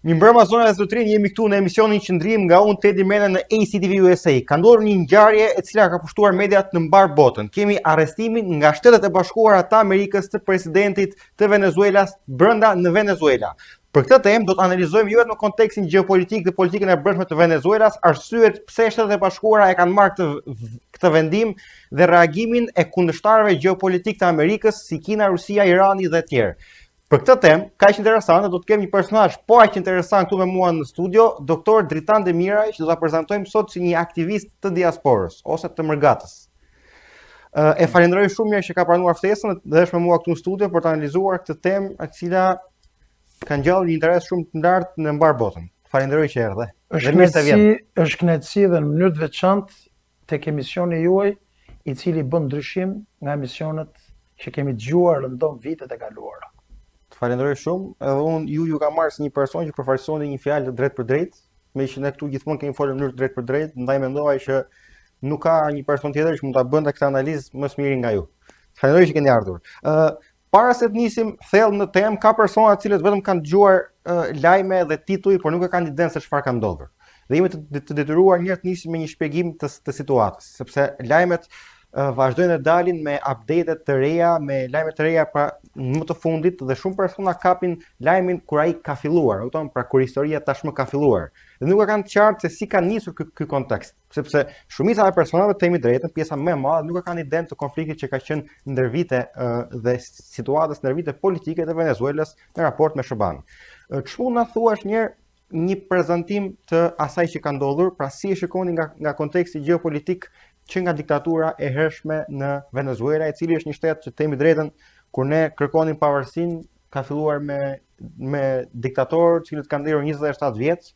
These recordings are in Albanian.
Mirëmbrëma zona e zotrin, jemi këtu në emisionin Qëndrim nga unë Teddy Mena në ACTV USA. Ka ndodhur një ngjarje e cila ka pushtuar mediat në mbar botën. Kemi arrestimin nga Shtetet e Bashkuara të Amerikës të presidentit të Venezuelas brenda në Venezuela. Për këtë temë do të analizojmë jo vetëm kontekstin gjeopolitik dhe politikën e brendshme të Venezuelas, arsyet pse Shtetet e Bashkuara e kanë marrë këtë vendim dhe reagimin e kundërshtarëve gjeopolitik të Amerikës si Kina, Rusia, Irani dhe tjerë. Për këtë temë, kaq interesante, do të kemi një personazh po aq interesant këtu me mua në studio, doktor Dritan Demiraj, që do ta prezantojmë sot si një aktivist të diasporës ose të mërgatës. E falenderoj shumë mirë që ka pranuar ftesën dhe është me mua këtu në studio për të analizuar këtë temë, e cila ka ngjallë një interes shumë të lartë në mbar botën. Falenderoj që erdhe. Është kënaqësi dhe në mënyrë të veçantë tek emisioni juaj, i cili bën ndryshim nga emisionet që kemi dëgjuar rëndom vitet e kaluara. Falenderoj shumë, edhe unë ju ka marrë si një person që përfaqësoni një fjalë drejt për drejt, me që ne këtu gjithmonë kemi folur në mënyrë drejt për drejt, ndaj mendova që nuk ka një person tjetër që mund ta bënte këtë analizë më së miri nga ju. Falenderoj që keni ardhur. Para se të nisim thellë në temë, ka persona të cilët vetëm kanë dëgjuar lajme dhe tituj, por nuk e kanë idenë se çfarë ka ndodhur. Dhe jemi të detyruar një të nisim me një shpjegim të situatës, sepse lajmet vazhdojnë të dalin me update-et të reja, me lajme të reja pra më të fundit dhe shumë persona kapin lajmin kur ai ka filluar, pra kur historia tashmë ka filluar. Dhe nuk e kanë qartë se si ka nisur ky kontekst, sepse shumica e personave të themi drejtën, pjesa më e madhe nuk e kanë idenë të konfliktit që ka qenë ndër vite dhe situatës ndër vite politike të Venezuelës në raport me SBA-n. Ç'mund na thuash një prezantim të asaj që ka ndodhur, pra si e shikoni nga konteksti gjeopolitik që nga diktatura e hershme në Venezuela, e cili është një shtet që themi drejtën, kur ne kërkonim pavarësinë, ka filluar me diktatorë cilët kanë ndërur 27 vjet.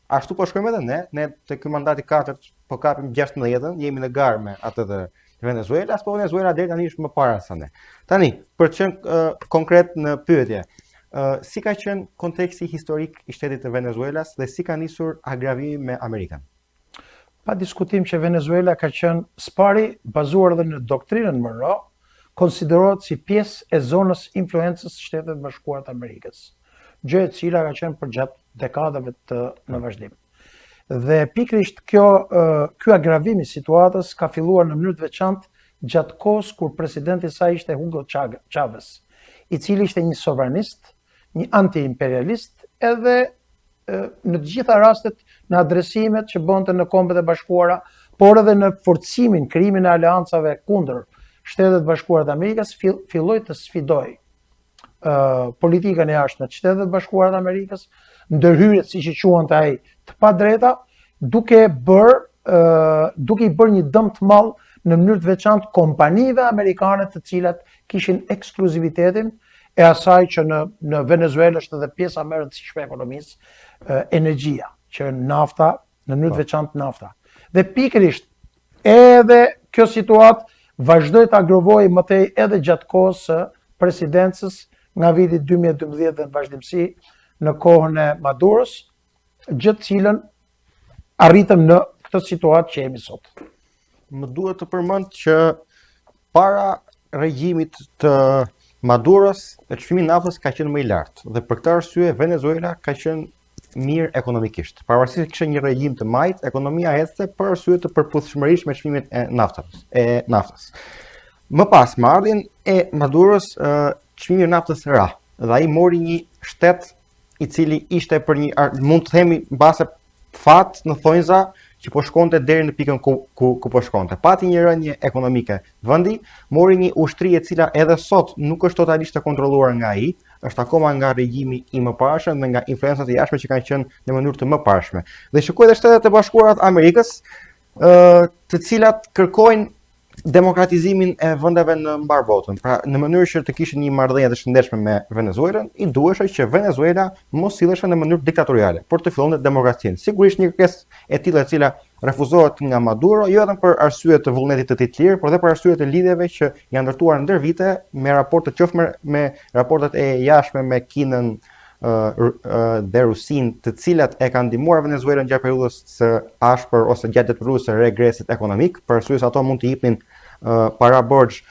Ashtu po shkojmë edhe ne te ky mandati 4 po kapim 16-ën, jemi në garë me atë të Venezuelas, po Venezuela deri tani është më para se ne. Tani, për të qenë konkret në pyetje, si ka qenë konteksti historik i shtetit të Venezuelas dhe si ka nisur agravimi me Amerikën? Pa diskutim që Venezuela ka qenë spari bazuar edhe në doktrinën Monroe, konsiderohet si pjesë e zonës influencës së Shtetet Bashkuara të Amerikës, gjë e cila ka qenë për gjatë dekadave në vazhdim. Dhe pikërisht ky agravim i situatës ka filluar në mënyrë të veçantë gjatë kohës kur presidenti i saj ishte Hugo Chavez, i cili ishte një sovranist, një anti-imperialist, edhe në të gjitha rastet në adresimet që bënte në Kombet e Bashkuara, por edhe në forcimin, krijimin e aleancave kundër Shtetet Bashkuara të Amerikës, filloi të sfidoj politikën e jashtme të Shtetet Bashkuara të Amerikës, ndërhyrjet siç i quante ai të padrejta, duke i bërë një dëm të madh në mënyrë të veçantë kompanive amerikane të cilat kishin ekskluzivitetin e asaj që në Venezuela është edhe pjesa më e rëndësishme e ekonomisë, energjia, që nafta, në mënyrë të veçantë nafta. Dhe pikërisht edhe kjo situatë vazhdoi të agravojë më tej edhe gjatë kohës së presidencës nga viti 2012 dhe në vazhdimsi në kohën e Maduros, gjë të cilën arritëm në këtë situatë që jemi sot. Më duhet të përmend që para regjimit të Maduros, çmimi i naftës ka qenë më i lartë dhe për këtë arsye Venezuela ka qenë mirë ekonomikisht. Pavarësisht se kishte një regjim të majt, ekonomia ecte për arsye të përputhshmërisë me çmimin e naftës. Më pas me ardhjen e Maduros, çmimi i naftës ra dhe ai mori një shtet i cili ishte për mund të themi mbase fat në thonjza që po shkonte deri në pikën ku po shkonte. Pati një rënje ekonomike vendi, mori një ushtri e cila edhe sot nuk është totalisht e kontrolluar nga ai, është akoma nga regjimi i mëparshëm dhe nga influencat e jashtme që kanë qenë në mënyrë të mëparshme. Dhe shikoj edhe Shtetet e Bashkuara të Amerikës, të cilat kërkojnë demokratizimin e vendeve në mbar botën. Pra, në mënyrë që të kishin një marrëdhënie të shëndetshme me Venezuelën, i duhej që Venezuela mos silleshe në mënyrë diktatoriale, por të fillonte demokracinë. Sigurisht një kërkesë e tillë e cila refuzohet nga Maduro, jo vetëm për arsye të vullnetit të tij të lirë, por edhe për arsye të lidhjeve që janë ndërtuar ndër vite me raporte qoftë me raportet e jashtme me Kinën dhe Rusin, të cilat e kanë ndihmuar Venezuelën gjatë periudhës së ashpër ose gjatë periudhës së regresit ekonomik, për arsye se ato mund të jepnin para borxh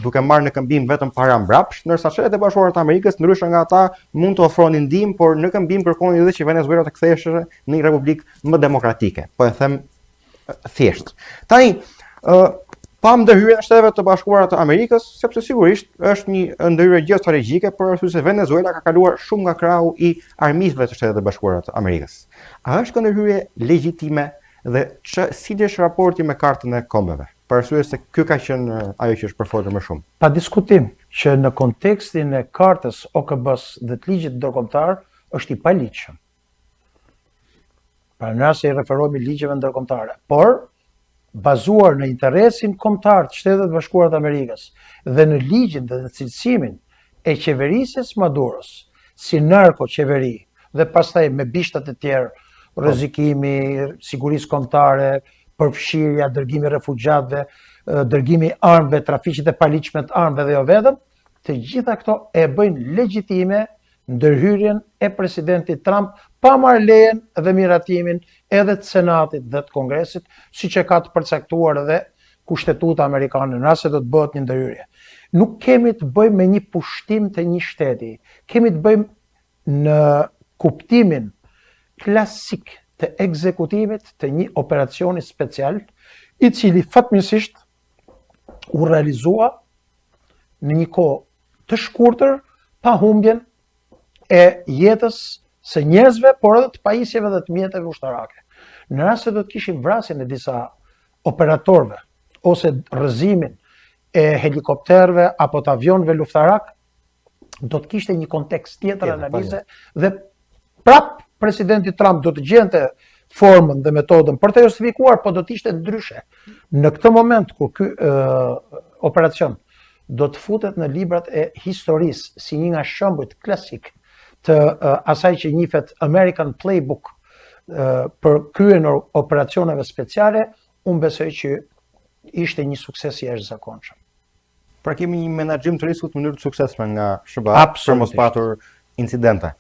duke marrë në këmbim vetëm para mbrapsht, ndërsa Shtetet e Bashkuara të Amerikës, ndryshe nga ata, mund të ofronin ndihmë, por në këmbim kërkonin edhe që Venezuela të kthehej në një republikë më demokratike. Po e them thjesht. Tani, pam ndërhyrjen e Shteteve të Bashkuara të Amerikës, sepse sigurisht është një ndërhyrje gjeostrategjike, për arsye se Venezuela ka kaluar shumë nga krahu i armiqve të Shtetit të Bashkuara të Amerikës. A është kjo ndërhyrje legjitime dhe si është raporti me Kartën e Kombeve? Për arsye se ky ka qenë ajo që është përfolur më shumë. Pa diskutim që në kontekstin e Kartës OKB-s dhe të ligjit ndërkombëtar është i paligjshëm. Pra në rast se i referohemi ligjeve ndërkombëtare, por bazuar në interesin kombëtar të Shtetit të Bashkuara të Amerikës dhe në ligjin dhe në cilësimin e qeverisjes Maduros si narko-qeveri dhe pastaj me bishtat e tjerë, rrezikimi, sigurisë kombëtare, përfshirja, dërgimi refugjatëve, dërgimi armëve, trafiqet e paligjshme të armëve dhe jo vetëm, të gjitha këto e bëjnë legjitime ndërhyrjen e presidentit Trump pa marrë lejen dhe miratimin edhe të Senatit dhe të Kongresit, siç e ka të përcaktuar edhe Kushtetuta Amerikane në rast se do të bëhet një ndërhyrje. Nuk kemi të bëjmë me një pushtim të një shteti, kemi të bëjmë në kuptimin klasik të ekzekutimit të një operacioni special, i cili fatmirësisht u realizua në një kohë të shkurtër pa humbjen e jetës së njerëzve, por edhe të pajisjeve dhe të mjeteve ushtarake. Në rast se do të kishim vrasjen e disa operatorëve ose rrëzimin e helikopterëve apo të avionëve luftarak, do të kishte një kontekst tjetër analize dhe prap presidenti Trump do të gjente formën dhe metodën për të justifikuar, po do të ishte ndryshe. Në këtë moment kur ky operacion do të futet në librat e historisë si një nga shembujt klasik të asaj që njihet American Playbook për kryen operacioneve speciale, unë besoj që ishte një sukses i jashtëzakonshëm. Pra kemi një menaxhim të rrezikut në mënyrë të suksesshme nga SBA për mos patur incidente.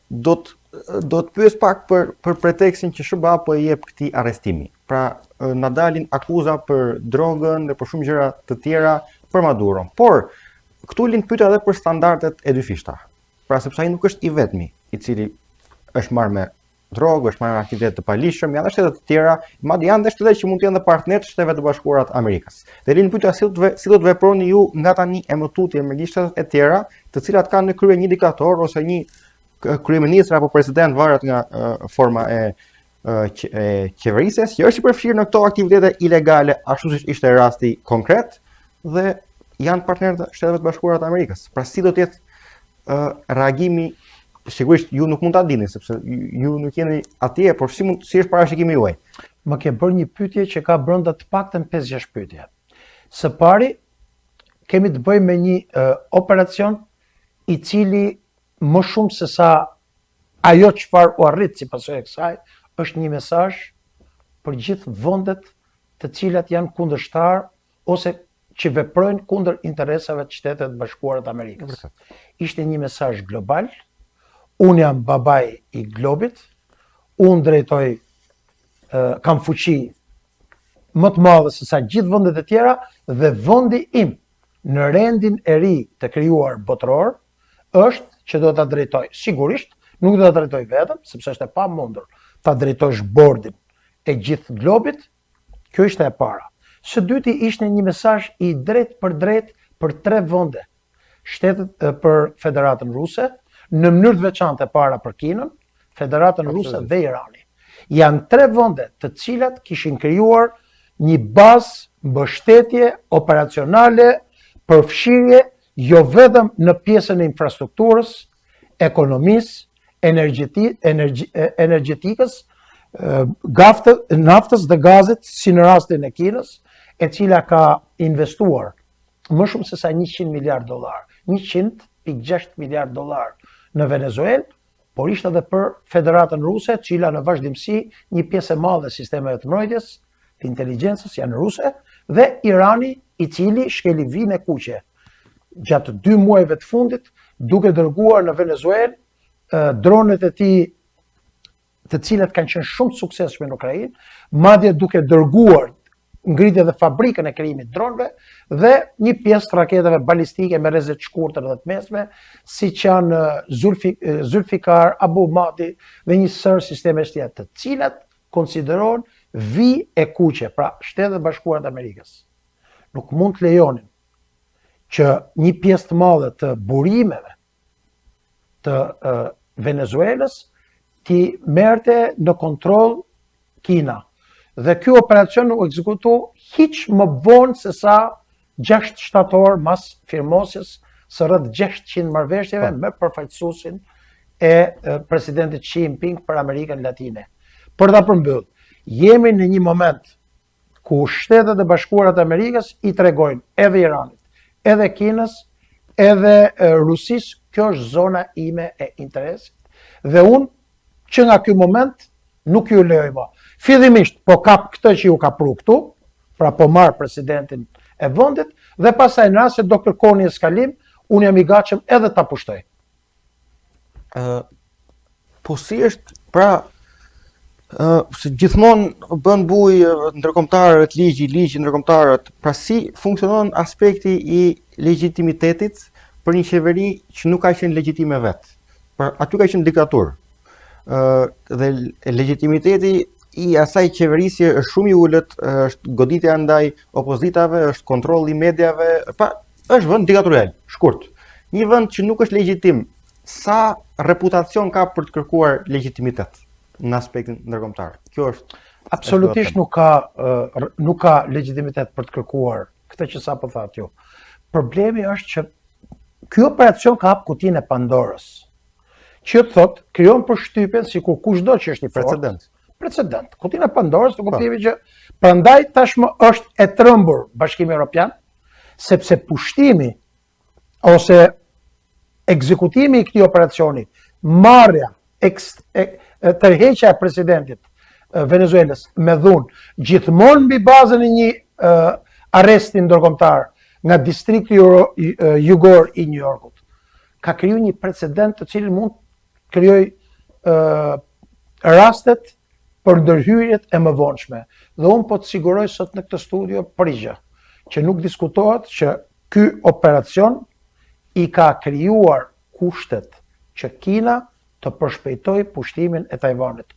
Do të pyes pak për pretekstin që SBA po i jep këtij arrestimi. Pra na dalin akuza për drogën dhe për shumë gjëra të tjera për Maduro. Por këtu lind pyetja edhe për standardet e dyfishta. Pra sepse ai nuk është i vetmi i cili është marrë me drogë, është marrë me aktivitet të paligjshëm, janë shtete të tjera, madje janë edhe shtete që mund të jenë dhe partnerë të Shteteve të Bashkuara të Amerikës. Dhe lind pyetja si do të veproni ju nga tani e më tutje me shtetet e tjera, të cilat kanë në krye një diktator ose një kryeminist apo president, varet nga forma e qeverisjes, që është i përfshirë në këto aktivitete ilegale, ashtu siç ishte rasti konkret, dhe janë partnerë të Shteteve të Bashkuara të Amerikës. Pra si do të jetë reagimi? Sigurisht ju nuk mund ta dini sepse ju nuk jeni atje, por si është parashikimi juaj? Më ke bërë një pyetje që ka brenda të paktën 5-6 pyetje. Së pari, kemi të bëjmë me një operacion i cili më shumë se sa ajo çfarë u arrit si pasojë e kësaj, është një mesazh për gjithë vendet të cilat janë kundërshtar ose që veprojnë kundër interesave të Shtetit të Bashkuara të Amerikës. Ishte një mesazh global. Unë jam babai i globit, unë drejtoj, kam fuqi më të madhe se sa gjithë vendet e tjera dhe vendi im në rendin e ri të krijuar botëror është që do ta drejtoj. Sigurisht, nuk do ta drejtoj vetëm, sepse është e pamundur ta drejtosh bordin e gjithë globit. Kjo ishte e para. Së dyti ishte një mesazh i drejt për 3 vende. Shtetet për Federatën Ruse, në mënyrë të veçantë para për Kinën, Federatën Ruse dhe Irani. Janë 3 vende të cilat kishin krijuar një bazë mbështetje operacionale, përfshirje jo vetëm në pjesën e infrastrukturës, ekonomisë, energjetikës, naftës dhe gazit, si në rastin e Kinës, e cila ka investuar më shumë se sa $100 miliard, 100.6 miliard dollar në Venezuelë, por ishte edhe për Federatën Ruse, cila në vazhdimsi një pjesë e madhe e sistemeve të mbrojtjes, të inteligjencës janë ruse, dhe Irani, i cili shkeli vijën e kuqe gjatë 2 muajve të fundit, duke dërguar në Venezuelë dronet e tij, të cilat kanë qenë shumë të suksesshme në Ukrainë, madje duke dërguar ngritje dhe fabrikën e krijimit dronëve dhe një pjesë të raketeve balistike me rrezet shkurtër dhe të mesme, siç janë Zulfikar, Abu Mahdi dhe një sër sistemesh tjetër, të cilat konsiderohen vi e kuqe, pra Shtetet e Bashkuara të Amerikës. Nuk mund të lejonin që një pjesë të madhe të burimeve të Venezuelës ti merrte në kontroll Kina. Dhe ky operacion u ekzekutu hiç më vonë se sa 6 shtator mas firmosjes së rreth 600 marrëveshjeve me përfaqësuesin e presidentit Xi Jinping për Amerikën Latine. Për ta përmbyll, jemi në një moment ku Shtetet e Bashkuara të Amerikës i tregojnë edhe Iranit, edhe Kinës, edhe Rusisë, kjo është zona ime e interesit dhe unë që nga ky moment nuk ju lejoj më. Fillimisht po kap këtë që ju ka pru këtu, pra po marr presidentin e vendit dhe pastaj në rast se do kërkoni eskalim, unë jam i gatshëm edhe ta pushtoj. Po si është, pra, se gjithmonë bën bujë ndërkombëtarët, ligji ndërkombëtarët, pra si funksionon aspekti i legjitimitetit për një qeveri që nuk ka qenë legjitime vetë. Pra, aty ka qenë diktaturë. Dhe legitimiteti i asaj qeverisje është shumë i ulët, është goditja ndaj opozitave, është kontrolli i mediave, pa është vend diktatorial, shkurt. Një vend që nuk është legjitim, sa reputacion ka për të kërkuar legjitimitet në aspektin ndërkombëtar? Kjo është absolutisht nuk ka legjitimitet për të kërkuar këtë që sapo thatë ju. Problemi është që ky operacion ka hap kutinë e Pandorës, që thot krijon përshtypjen sikur kushdo që është i precedent. Kutina e Pandorës në kuptimin që prandaj tashmë është e trembur Bashkimi Evropian, sepse pushtimi ose ekzekutimi i këtij operacioni, marrja, tërheqja e presidentit Venezuelës me dhunë, gjithmonë mbi bazën e një arresti ndërkombëtar nga distrikti jugor i New Yorkut, ka kriju një precedent të cilin mund krijoj rastet për ndërhyrjet e mëvonshme. Dhe unë po të siguroj sot në këtë studio për gjë, që nuk diskutohet që ky operacion i ka krijuar kushtet që Kina të përshpejtoj pushtimin e Tajvanit.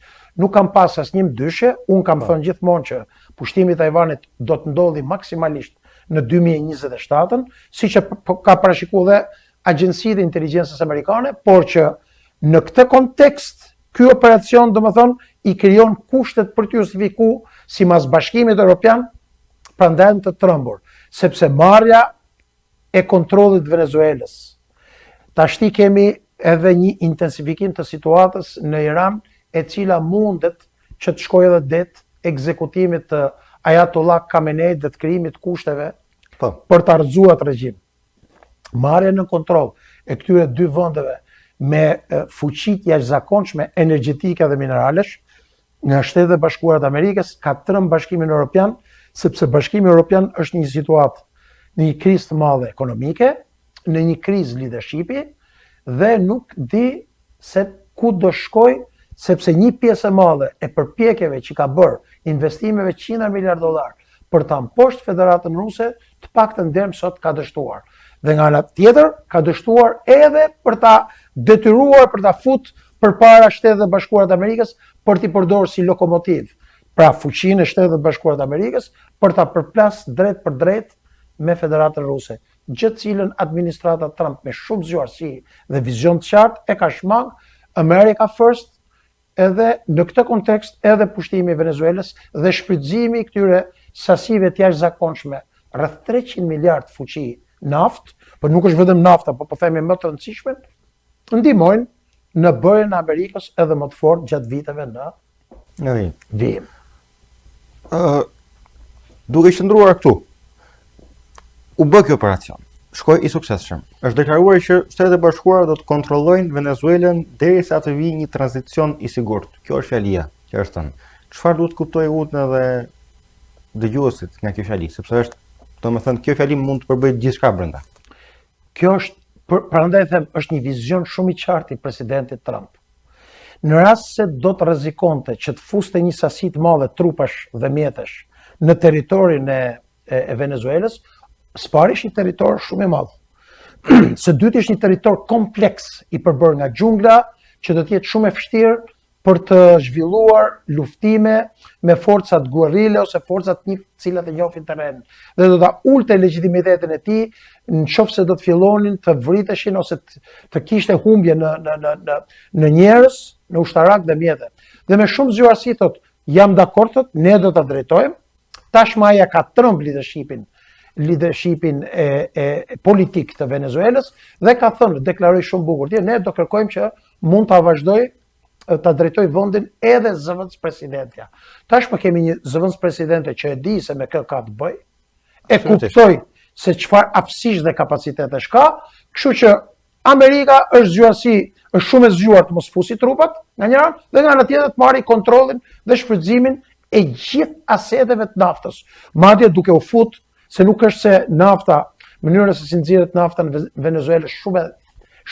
Nuk kam pas asnjë dyshje, unë kam thënë gjithmonë që pushtimi i Tajvanit do të ndodhi maksimalisht në 2027, siç ka parashikuar dhe Agjencia e Inteligjencës Amerikane, por që në këtë kontekst ky operacion domethënë i krijon kushtet për të justifikuar sipas Bashkimit Evropian prandaj të trembur, sepse marrja e kontrollit Venezuelës. Tashti kemi edhe një intensifikim të situatës në Iran, e cila mundet që të shkojë edhe det ekzekutimit të Ayatollah Khamenei dhe të krijimit kushteve për të arzuar regjim. Marrja në kontroll e këtyre dy vendeve me fuqit jashtëzakonshme energjetike dhe mineralesh nga Shtetet e Bashkuara të Amerikës ka trëmbë Bashkimin Evropian, sepse Bashkimi Evropian është një situatë në një krizë të madhe ekonomike, në një krizë leadershipi dhe nuk di se ku do shkoj, sepse një pjesë e madhe e përpjekjeve që ka bërë investimeve $100 miliardë për ta mposhtë Federatën Ruse, të paktën deri sot ka dështuar. Dhe nga ana tjetër ka dështuar edhe për ta detyruar për ta futur përpara Shtetet e Bashkuara të Amerikës për t'i përdorur si lokomotiv. Pra fuqinë e Shtetet e Bashkuara të Amerikës për ta përplas drejt për drejt me Federatën Ruse, gjë cilën administrata Trump me shumë zgjuarsi dhe vizion të qartë e ka shmang America First, edhe në këtë kontekst edhe pushtimi i Venezuelës dhe shfrytëzimi i këtyre sasive të jashtëzakonshme, rreth 300 miliard fuqi naftë, por nuk është vetëm nafta, po themi më të rëndësishme, ndihmojnë në bërjen e Amerikës edhe më të fortë gjatë viteve në vijim. Duke qëndruar këtu, u bë ky operacion, shkoi i suksesshëm. Është deklaruar që Shtetet e Bashkuara do të kontrollojnë Venezuelën derisa të vijë një tranzicion i sigurt. Kjo është fjalia që është thënë. Çfarë duhet kuptoj unë edhe dëgjuesit nga kjo fjali, sepse është, domethënë, kjo fjali mund të përbëjë gjithçka brenda. Kjo është, prandaj them, është një vizion shumë i qartë i presidentit Trump. Në rast se do të rrezikonte që të fuste një sasi të madhe trupash dhe mjetesh në territorin e Venezuelës, s'pari është një territor shumë i madh. Së dyti është një territor kompleks i përbërë nga xhungla, që do të jetë shumë e vështirë për të zhvilluar luftime me forcat guerrille ose forcat të cilat e njohin terrenin. Dhe do ta ulte legitimitetin e tij nëse do të fillonin të vriteshin ose të kishte humbje në njerëz, në ushtarak dhe mjete. Dhe me shumë zgjuarsi thotë, jam dakord, thotë, ne do ta drejtojmë. Tashmë aja ka trëmb leadershipin e politik të Venezuelës dhe ka thënë, deklaroi shumë bukur, ne do kërkojmë që mund ta vazhdoj ta drejtoj vendin edhe zëvendës presidentja. Tashmë kemi një zëvendës presidente që e di se me kë ka të bëj, e kuptoj se çfarë aftësish dhe kapacitetesh ka, kështu që Amerika është zgjuarsi, është shumë e zgjuar të mos fusi trupat nga një anë dhe nga ana tjetër të marrë kontrollin dhe shfrytëzimin e gjithë aseteve të naftës. Madje duke u fut se nuk është se nafta, mënyra se si nxirret nafta në Venezuelë është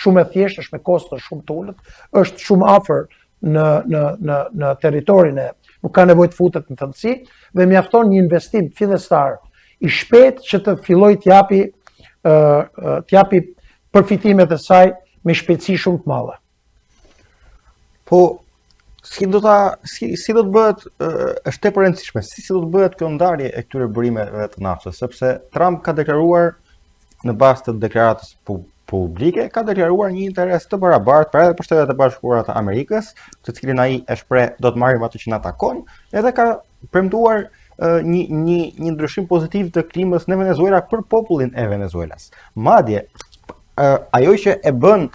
shumë e thjeshtë, është me kosto shumë të ulët, është shumë afër në territorin nuk ka nevojë të futet në thellësi dhe mjafton një investim fillestar i shpejt që të fillojë të japi përfitimet e saj me shpejtësi shumë të madhe. Po si do të bëhet, është tepër e rëndësishme, si do të bëhet kjo ndarje e këtyre burimeve të naftës, sepse Trump ka deklaruar në bazë të deklaratës publike, ka deklaruar një interes të barabartë për edhe për Shtetet e Bashkuara të Amerikës, të cilin ai e shpreh do të marrim atë që na takon, edhe ka premtuar një ndryshim pozitiv të klimës në Venezuela për popullin e Venezuelas. Madje ajo që e bën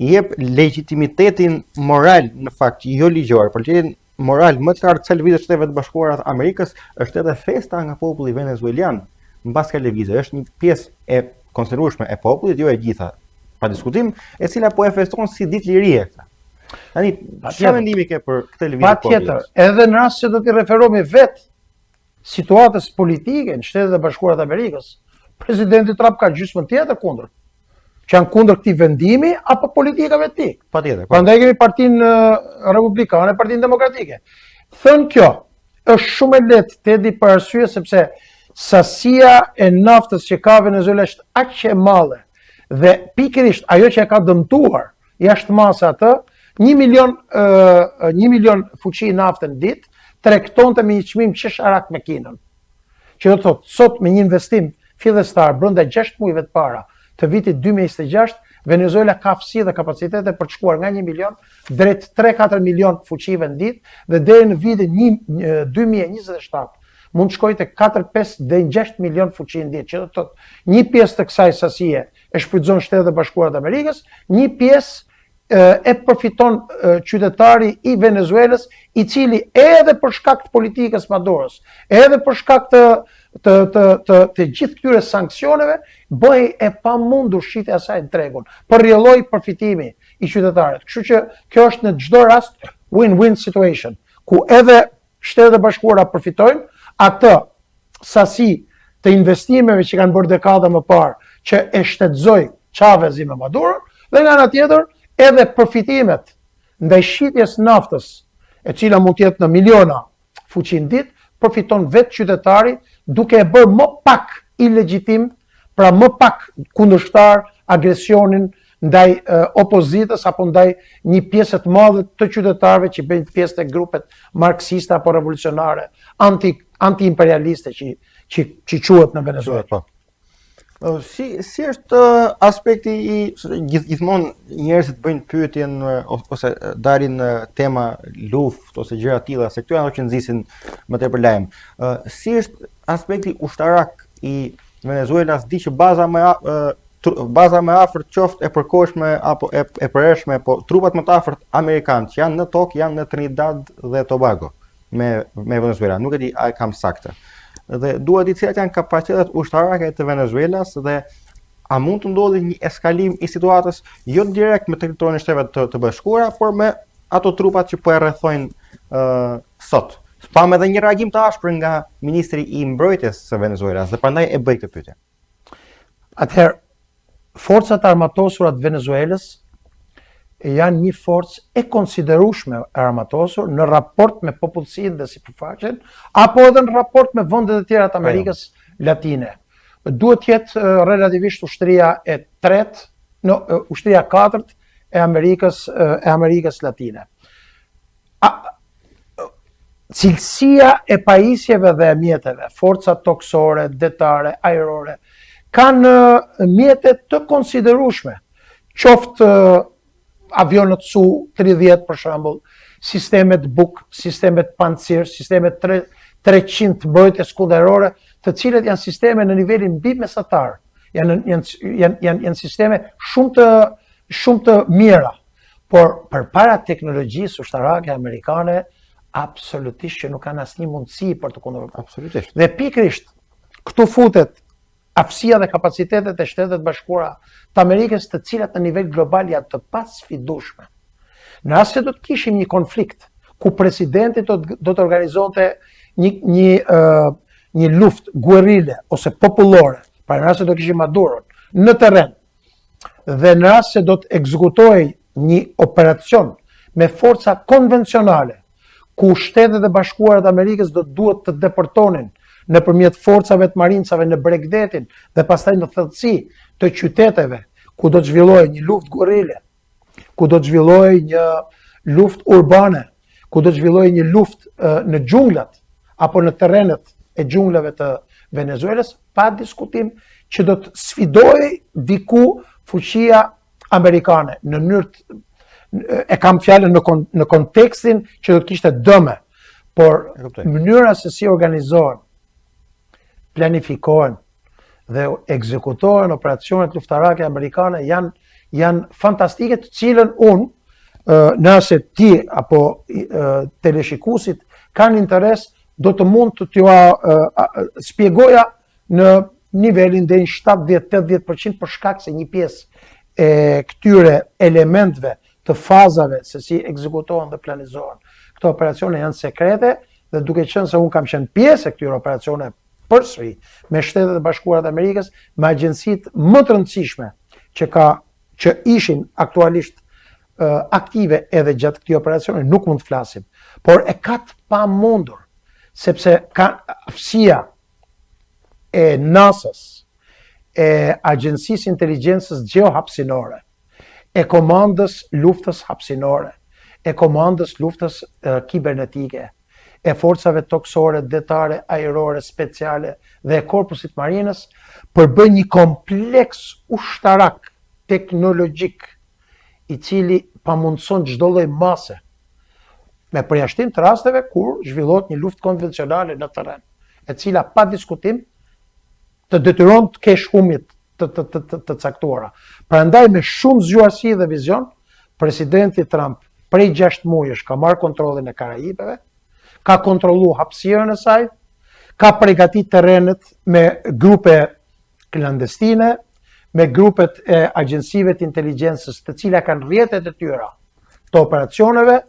jep legitimitetin moral në fakt, jo ligjor, por moral më të lartë se lëvizja e Shteteve të Bashkuara të Amerikës, është edhe festa nga populli venezuelian mbas kësaj lëvizje. Është një pjesë e konsiderueshme e popullit, jo e gjitha, pa diskutim, e cila po e feston si ditë lirie këtë. Tani, çfarë mendimi ke për këtë lëvizje? Patjetër, edhe në rast se do t'i referohemi vetë situatës politike në Shtetet e Bashkuara të Amerikës, presidenti Trump ka gjysmën tjetër kundër, që janë kundër këtij vendimi apo politikave të tij. Patjetër. Prandaj kemi Partinë Republikane, Partinë Demokratike. Thënë kjo, është shumë e lehtë të edi për arsye sepse sasia e naftës që ka Venezuela është aq e madhe dhe pikërisht ajo që e ka dëmtuar jashtë masë atë, 1 milion fuqi naftë në ditë tregtonte me një çmim qesharak me Kinën. Që do të thotë, sot me një investim fillestar brenda 6 muajve të para të vitit 2026, Venezuela ka aftësi dhe kapacitete për të shkuar nga 1 milion drejt 3-4 milion fuqive në ditë dhe deri në vitin 2027 mund të shkojë te 4-5 deri në 6 milion fuqi në ditë. Që do të thotë një pjesë të kësaj sasie e shfrytëzon Shtetet e Bashkuara të Amerikës, një pjesë e përfiton qytetari i Venezuelës, i cili edhe për shkak të politikës Maduros, edhe për shkak të gjithë këtyre sanksioneve, bëhej e pamundur shitja e saj në tregun, për rrjelloi përfitimi i qytetarit. Kështu që kjo është në çdo rast win-win situation, ku edhe Shtetet e Bashkuara përfitojnë, atë sasi të investimeve që kanë bërë dekada më parë, që e shtetëzoi Chavezin me Maduro, dhe nga ana tjetër edhe përfitimet ndaj shitjes naftës, e cila mund të jetë në miliona fuqi në ditë, përfiton vetë qytetari duke e bërë më pak ilegjitim, pra më pak kundërshtar agresionin ndaj opozitës apo ndaj një pjesë të madhe të qytetarëve që bëjnë pjesë të grupet marksiste apo revolucionare, anti-imperialiste që quhet në Venezuela. Si është aspekti i gjithmonë njerëzit bëjnë pyetjen ose dalin tema luftë ose gjëra të tilla, se këto janë ato që nxisin më tepër lajm. Si është aspekti ushtarak i Venezuelas, di që baza më afërt qoftë e përkohshme apo e përhershme, po trupat më të afërt amerikanë që janë në tokë janë në Trinidad dhe Tobago me Venezuela. Nuk e di a e kam saktë. Dhe duhet i cilat janë kapacitetet ushtarake të Venezuelas dhe a mund të ndodhi një eskalim i situatës jo direkt me territorin e Shteteve të Bashkuara, por me ato trupat që po e rrethojnë sot. Spam edhe një reagim të ashpër nga ministri i mbrojtjes së Venezuelas dhe prandaj e bëj këtë pyetje. Atëherë, forcat armatosura të Venezuelës janë një forcë e konsiderueshme e armatosur në raport me popullsinë dhe sipërfaqen, apo edhe në raport me vendet e tjera të Amerikës Latine. Duhet të jetë relativisht ushtria e tretë, ushtria e katërt e Amerikës Latine. Cilësia e pajisjeve dhe mjeteve, forcat toksore, detare, ajrore, kanë mjete të konsiderueshme, qoftë avionët Su-30 për shembull, sistemet Buk, sistemet Pancir, sistemet 300 mbrojtjes kundërore, të cilët janë sisteme në nivelin mbi mesatar, janë sisteme shumë të mira, por përpara teknologjisë ushtarake amerikane absolutisht që nuk kanë asnjë mundësi për të kundërshtuar. Absolutisht. Dhe pikrisht këtu futet aftësia dhe kapacitetet e Shtetet Bashkuara të Amerikës, të cilat në nivel global janë të pasfidueshme. Në rast se do të kishim një konflikt ku presidenti do të organizonte një luftë guerrile ose popullore, pra në rast se do kishim Maduron në terren, dhe në rast se do të ekzekutojë një operacion me forca konvencionale, ku Shtetet e Bashkuara të Amerikës do duhet të deportonin nëpërmjet forcave të marincave në Bregdetin dhe pastaj në thellësi të qyteteve, ku do të zhvillohej një luftë guerrile, ku do të zhvillohej një luftë urbane, ku do të zhvillohej një luftë në xhunglat apo në terrenet e xhunglave të Venezuelës, pa diskutim që do të sfidojë diku fuqia amerikane në mënyrë, e kam fjalën në kontekstin që do të kishte dëme, por mënyra se si organizohen, planifikohen dhe ekzekutohen operacionet luftarake amerikane janë fantastike, të cilën unë, nëse ti apo teleshikuesit kanë interes, do të mund të t'ju spjegoja në nivelin deri në 70-80% për shkak se një pjesë e këtyre elementëve të fazave se si ekzekutohen dhe planizohen këto operacione janë sekrete, dhe duke qenë se unë kam qenë pjesë e këtyre operacione përsëri me Shtetet e Bashkuara të Amerikës, me agjencitë më të rëndësishme që ishin aktualisht aktive edhe gjatë këtij operacioni, nuk mund të flasim, por e ka të pamundur, sepse ka aftësia e NASA-s, e Agjencisë Inteligjencës Gjeohapsinore, e Komandës Luftës Hapsinore, e Komandës Luftës Kibernetike, e forcave toksore, detare, ajrore, speciale dhe e korpusit marinës, përbën një kompleks ushtarak teknologjik i cili pamundson çdo lloj mase, me përjashtim të rasteve kur zhvillohet një luftë konvencionale në terren, e cila pa diskutim të detyron të kesh humjet të caktuara. Prandaj me shumë zgjuarsi dhe vizion, presidenti Trump prej 6 muajsh ka marrë kontrollin e Karajibeve, ka kontrollu hapësirën e saj, ka përgatit terrenet me grupe klandestine, me grupet e agjensive të inteligjencës të cila kanë rrjetet e tyra të operacioneve,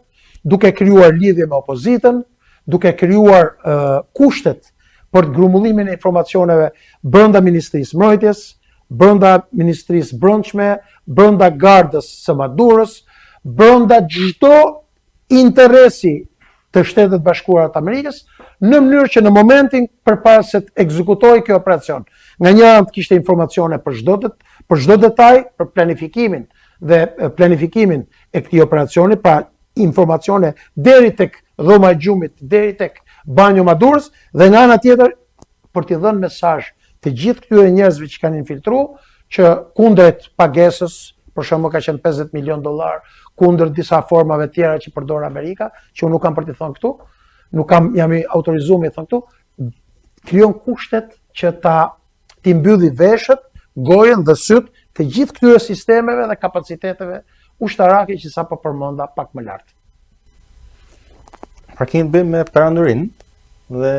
duke krijuar lidhje me opozitën, duke krijuar kushtet për të grumbullimin e informacioneve brenda Ministrisë Mbrojtjes, brenda Ministrisë Brendshme, brenda Gardës së Maduros, brenda çdo interesi të Shtetet Bashkuara të Amerikës, në mënyrë që në momentin përpara se të ekzekutojë ky operacion, nga një anë të kishte informacione për çdo detaj, për planifikimin e këtij operacioni, pra informacione deri tek dhoma e gjumit, deri tek banjo Maduros, dhe nga ana tjetër për t'i dhënë mesazh të gjithë këtyre njerëzve që kanë infiltruar që kundrejt pagesës, për shembull ka qenë $50 milion, kundër disa formave tjera që përdor Amerika, që unë nuk kam për t'i thënë këtu, jam i autorizuar me thënë këtu, krijon kushtet që t'i mbylli veshët, gojën dhe syt të gjithë këtyre sistemeve dhe kapaciteteve ushtarake që sapo përmenda pak më lart. Pra kemi të bëjmë me perandorin dhe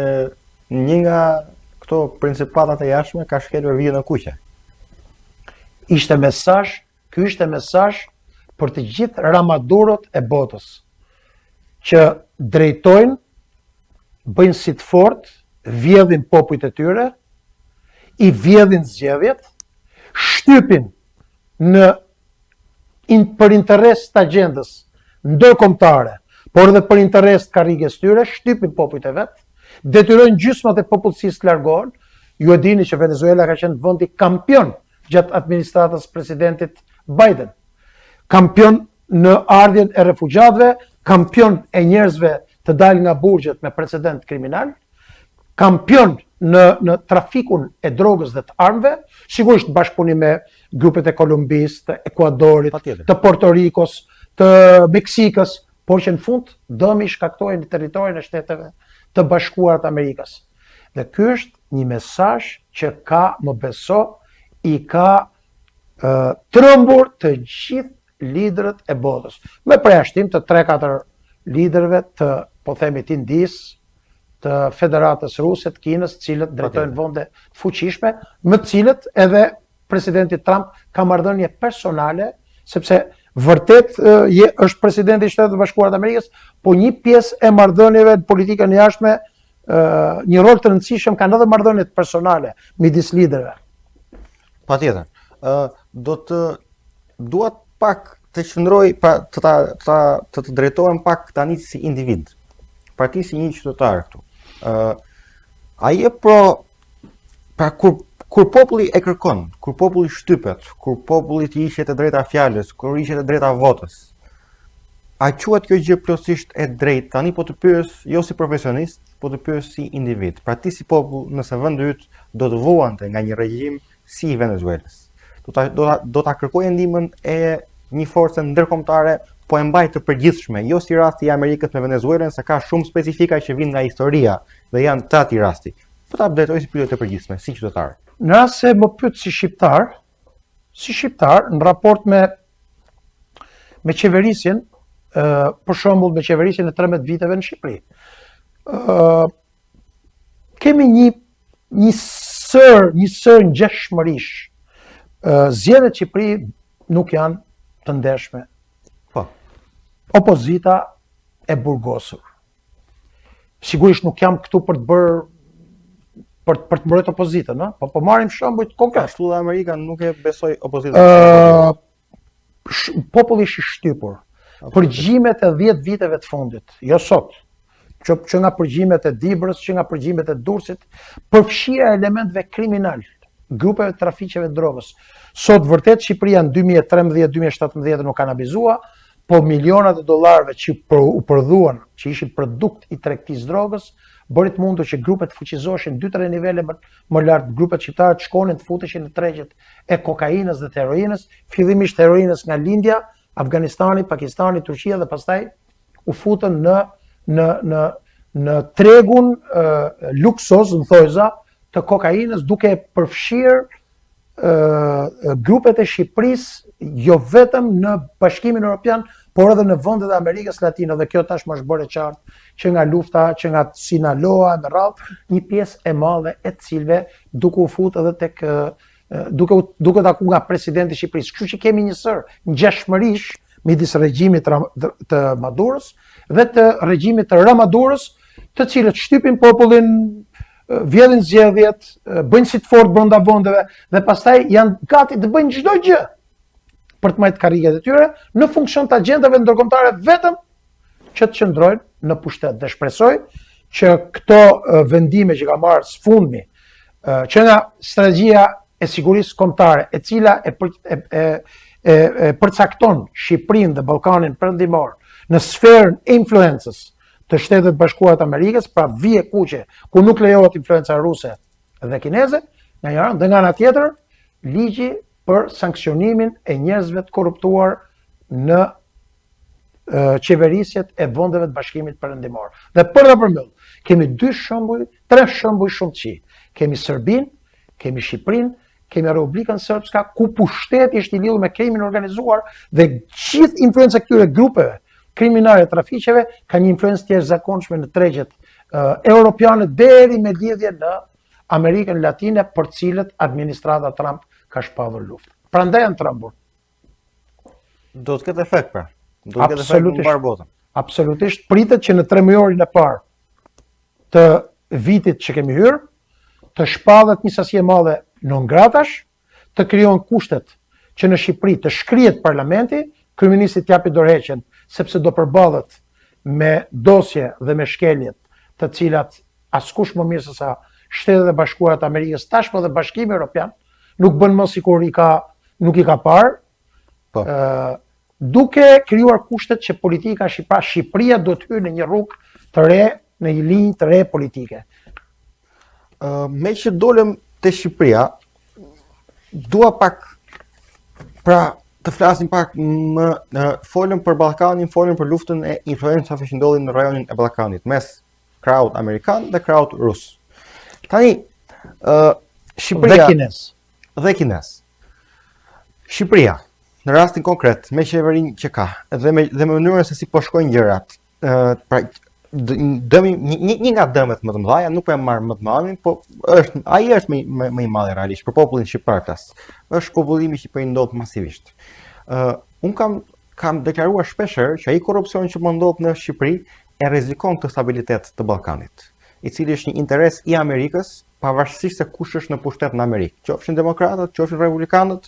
një nga këto principatat e jashtme ka shkelur vijën në kuqe. Ky ishte mesazh për të gjithë ramadurët e botës, që drejtojnë, bëjnë si të fort, vjedhin popujt e tyre, i vjedhin zgjedhjet, shtypin në për interes të agendës ndërkombëtare, por edhe për interes të karrikës tyre, shtypin popujt e vet, detyrojnë gjysmat e popullsisë të largohen. Ju e dini që Venezuela ka qenë vendi kampion gjatë administratës presidentit Biden. Kampion në ardhjen e refugjatëve, kampion e njerëzve të dalë nga burgjet me precedent kriminal, kampion në trafikun e drogës dhe të armëve, sigurisht bashkëpunim me grupet e Kolumbisë, të Ekuadorit, të Porto Rikos, të Meksikës, por që në fund dëmi shkaktohen në territorin e Shteteve të Bashkuara të Amerikës. Dhe ky është një mesazh që ka, më beso, i ka trëmbur të gjithë liderët e botës. Me përjashtim të 3-4 liderëve të, po themi, të Indisë, të Federatës Ruse, të Kinës, të cilët drejtojnë vende të fuqishme, me të cilët edhe presidenti Trump ka marrëdhënie personale, sepse vërtet është presidenti i Shtetit Bashkuar të Amerikës, po një pjesë e marrëdhënieve në politikën e jashtme, një rol të rëndësishëm kanë edhe marrëdhëniet personale midis liderëve. Patjetër. Duat pak të qëndroj të drejtohem pak tani si individ. Pra ti si një qytetar këtu. Ai pra kur populli e kërkon, kur populli shtypet, kur populli të ishet e drejta fjalës, kur ishet e drejta votës, a quhet kjo gjë plotësisht e drejtë? Tani po të pyes jo si profesionist, po të pyes si individ. Pra ti si popull, nëse vendi yt do të vuante nga një regjim si i Venezuelës, do ta kërkojë ndihmën e një force ndërkombëtare, po e mbaj të përgjithshme, jo si rasti i Amerikës me Venezuelën, se ka shumë specifika që vijnë nga historia dhe janë të ati rasti. Po ta vlerësoj si pyetje të përgjithshme, si qytetar. Në rast se më pyet si shqiptar, në raport me qeverisjen, për shembull me qeverisjen e 13 viteve në Shqipëri, kemi një sër ngjashmërish. Zgjedhjet në Shqipëri nuk janë të ndershme. Po. Opozita e burgosur. Sigurisht nuk jam këtu për të bërë për të mbrojtur opozitën, no? Po marrim shembuj konkret. Ashtu dhe Amerika nuk e besoi opozitën. Populli është i shtypur. Përgjimet e 10 viteve të fundit, jo sot, që nga përgjimet e Dibrës, që nga përgjimet e Durrësit, përfshirja e elementeve kriminal, grupeve të trafiqeve të drogës. Sot vërtet Shqipëria në 2013-2017 nuk kanë abizua, po milionat e dollarëve që u prodhuan, që ishin produkt i tregtisë drogës, bëri të mundur që grupet të fuqizoheshin 2-3 nivele më lart, grupet shqiptare të shkonin të futeshin në tregjet e kokainës dhe të heroinës, fillimisht heroinës nga Lindja, Afganistani, Pakistani, Turqia dhe pastaj u futën në tregun luksoz, në thojza, të kokainës, duke përfshirë grupet e Shqipërisë jo vetëm në Bashkimin Evropian, por edhe në vendet e Amerikës Latine, dhe kjo tashmë është bërë e qartë që nga lufta, që nga Sinaloa me radhë, një pjesë e madhe e të cilëve duke u futur edhe tek duke taku nga presidenti i Shqipërisë. Kështu që kemi një sër ngjashmërish midis regjimit të Madurës dhe të regjimit të Ramadurës, të cilët shtypin popullin, vjedhin zgjedhjet, bëjnë si të fortë brenda vendeve dhe pastaj janë gati të bëjnë çdo gjë për të marrë karriget e tyre në funksion të agjendave ndërkombëtare vetëm që të qëndrojnë në pushtet. Dhe shpresoj që këto vendime që ka marrë sfundmi, që nga strategjia e sigurisë kombëtare, e cila e përcakton Shqipërinë dhe Ballkanin Perëndimor në sferën e influencës të Shtetet Bashkuara të Amerikës, pra vije kuqe, ku nuk lejohet influenca ruse dhe kineze, nga një anë, dhe nga ana tjetër, ligji për sankcionimin e njerëzve të korruptuar në qeverisjet e vendeve të Bashkimit Perëndimor. Dhe për ta përmbyll, kemi 3 shembuj shumë të qi. Kemi Serbinë, kemi Shqipërinë, kemi Republikën Srpska, ku pushteti është i lidhur me krimin organizuar dhe gjithë influenca këtyre grupeve kriminale trafiqeve ka një influencë të jashtëzakonshme në tregjet europiane deri me lidhje në Amerikën Latine, për cilët administrata Trump ka shpallur luftë. Prandaj janë trembur. Do të ketë efekt pra. Do të ketë efekt në mbar botën. Absolutisht. Pritet që në 3 mujorin e parë të vitit që kemi hyrë, të shpallet një sasi e madhe non gratash, të krijohen kushtet që në Shqipëri të shkrihet parlamenti, kryeministri t'japi dorëheqjen sepse do përballet me dosje dhe me shkeljet të cilat askush më mirë se sa Shtetet e Bashkuara të Amerikës, tashmë dhe Bashkimi Evropian, nuk bën më sikur nuk i ka parë, Po. duke krijuar kushtet që politika Shqipëria do të hyjë në një rrugë të re, në një linjë të re politike. Me që dolëm te Shqipëria, dua pak të flasim pak folëm për Ballkanin, folëm për luftën e influencave që ndodhin në rajonin e Ballkanit mes krahut amerikan dhe krahut rus. Tani Shqipëria dhe kines. Shqipëria, në rastin konkret, me qeverinë që ka dhe me mënyrën se si po shkojnë gjërat, një nga dëmet më të mëdha, nuk po e marr më të madhin, po ai është më i madh realisht për popullin shqiptar tas. Është popullimi që po i ndodh masivisht. Un kam deklaruar shpeshherë që ai korrupsion që po ndodh në Shqipëri e rrezikon të stabilitet të Ballkanit, i cili është një interes i Amerikës, pavarësisht se kush është në pushtet në Amerikë, qofshin demokratët, qofshin republikanët,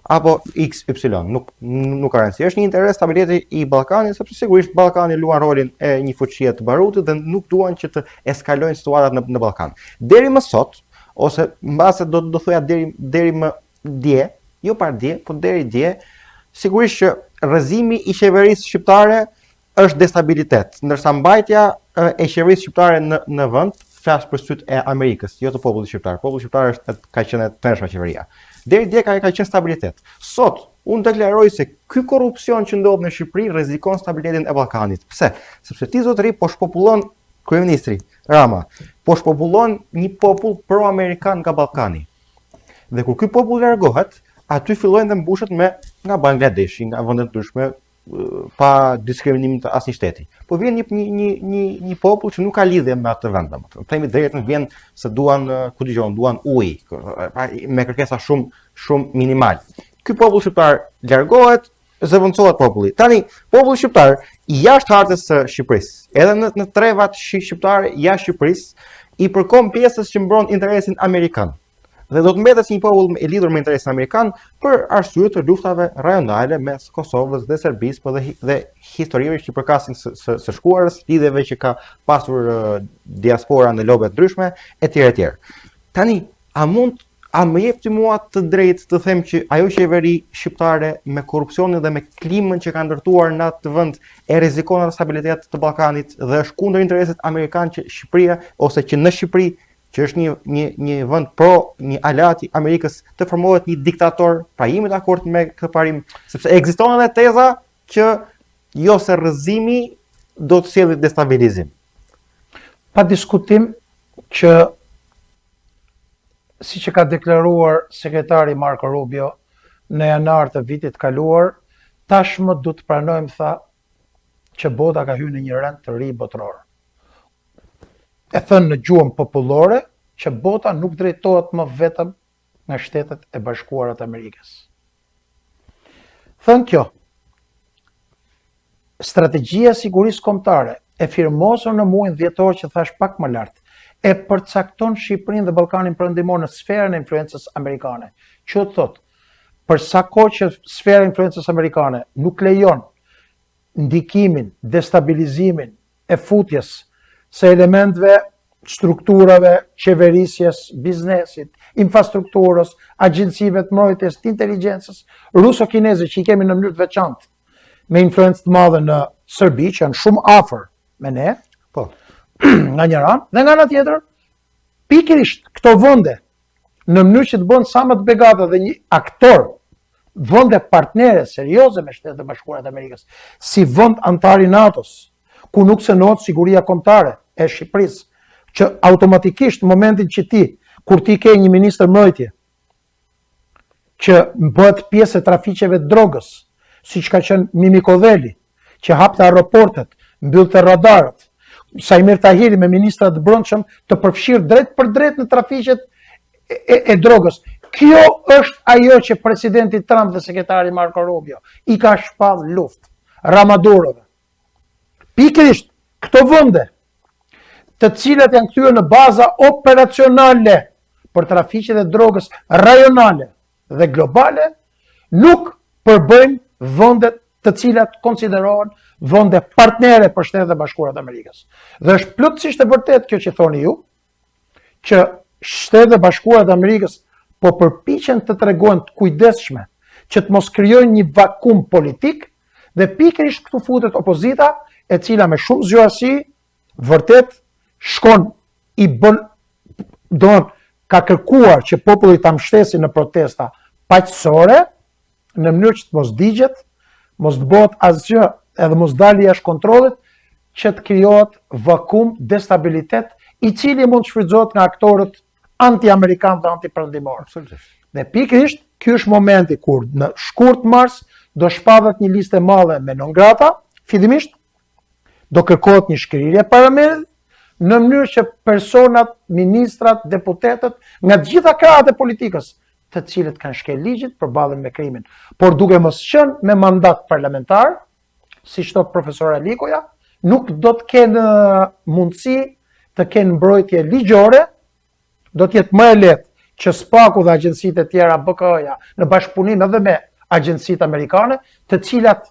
apo XY, nuk ka rëndësi. Është një interes stabiliteti i Ballkanit, sepse sigurisht Ballkani luan rolin e një fuqie të barutit dhe nuk duan që të eskalojnë situatat në Ballkan. Deri më sot, ose mbase do thoya deri më dje, jo para dje, po deri dje, sigurisht që rrëzimi i qeverisë shqiptare është destabilitet, ndërsa mbajtja e qeverisë shqiptare në vend flas për syt e Amerikës, jo të popullit shqiptar. Populli shqiptar ka qenë e tmerrshme qeveria. Deri dje ka qenë stabilitet. Sot unë deklaroj se ky korrupsion që ndodh në Shqipëri rrezikon stabilitetin e Ballkanit. Pse? Sepse ti zotëri po shpopullon kryeministri Rama, po shpopullon një popull pro-amerikan nga Ballkani. Dhe kur ky popull largohet, aty fillojnë të mbushet nga Bangladeshi, nga vende të ndryshme, pa diskriminim të asnjë shteti. Po vjen një popull që nuk ka lidhje me atë vend, domethënë. Themi drejtën vjen se duan, duan ujë, me kërkesa shumë minimal. Ky popull shqiptar largohet, zëvendësohet populli. Tani populli shqiptar jashtë hartës së Shqipërisë, edhe në trevat shqiptare jashtë Shqipërisë, i përkon pjesës që mbron interesin amerikan. Dhe do të mbetet si një popull e lidhur me interesin amerikan për arsye të luftave rajonale mes Kosovës dhe Serbisë, po dhe historive që përkasin së shkuarës, lidhjeve që ka pasur diaspora në lobe të ndryshme, etj. Tani, a më jep ti mua të drejtë të them që ajo qeveri shqiptare me korrupsionin dhe me klimën që ka ndërtuar në atë vend e rrezikon atë stabilitet të Ballkanit dhe është kundër interesit amerikan që Shqipëria ose që në Shqipëri, që është një vend një aleat i Amerikës, të formohet një diktator, pra jemi dakord me këtë parim, sepse ekziston edhe teza që jo se rrëzimi do të sjellë destabilizim. Pa diskutim që siç e ka deklaruar sekretari Marco Rubio në janar të vitit kaluar, tashmë du të pranojmë, tha, që bota ka hyrë në një rend të ri botror. E thënë në gjuhën popullore që bota nuk drejtohet më vetëm nga Shtetet e Bashkuara të Amerikës. Thënë kjo, strategjia e sigurisë kombëtare e firmosur në muajin dhjetor që thash pak më lart, e përcakton Shqipërinë dhe Ballkanin perëndimor në sferën e influencës amerikane. Që thotë, për sa kohë që sfera e influencës amerikane nuk lejon ndikimin, destabilizimin e futjes së elementëve, strukturave, qeverisjes, biznesit, infrastrukturës, agjencive të mbrojtjes, të inteligjencës, ruso-kineze që i kemi në mënyrë të veçantë, me influencë të madhe në Serbi, që janë shumë afër me ne, po, nga një anë, dhe nga ana tjetër, pikërisht këto vende, në mënyrë që të bëhen sa më të begata dhe një aktor, vende partnere serioze me Shtetet e Bashkuara të Amerikës, si vend antar i NATO-s, ku nuk sënohet siguria kombëtare e Shqipërisë, që automatikisht në momentin që kur ti ke një ministër mbrojtje, që bëhet pjesë e trafiqeve të drogës, siç ka qenë Mimi Kodheli, që hapte aeroportet, mbyllte radarët, Sajmir Tahiri me ministrat të brendshëm të përfshirë drejt për drejt në trafiqet e drogës. Kjo është ajo që presidenti Trump dhe sekretari Marco Rubio i ka shpall luftë Ramadurove. Pikërisht këto vende, të cilat janë kthyer në baza operacionale për trafiqet e drogës rajonale dhe globale, nuk përbëjnë vendet të cilat konsiderohen vende partnere për Shtetet e Bashkuara të Amerikës. Dhe është plotësisht e vërtet kjo që thoni ju, që Shtetet e Bashkuara të Amerikës po përpiqen të tregojnë të kujdesshme që të mos krijojnë një vakum politik dhe pikërisht këtu futet opozita e cila me shumë zgjuarsi vërtet shkon i bën ka kërkuar që populli ta mbështesë në protesta paqësore në mënyrë që të mos digjet, mos të bëhet asgjë edhe mos dalë jashtë kontrollit, që të krijohet vakum, destabilitet, i cili mund të shfrytëzohet nga aktorët anti-amerikanë dhe anti-perëndimor. Absolutisht. Dhe pikërisht ky është momenti kur në shkurt mars do shpallet një listë e madhe me non grata, fillimisht do kërkohet një shkrirje paramerë në mënyrë që personat, ministrat, deputetët nga të gjitha krahët e politikës, të cilët kanë shkel ligjit përballen me krimin, por duke mos qenë me mandat parlamentar, siç thot profesor Alikoja, nuk do të kenë mundësi të kenë mbrojtje ligjore, do të jetë më e lehtë që SPAK-u dhe agjencitë e tjera BKA-ja në bashkëpunim edhe me agjencitë amerikane, të cilat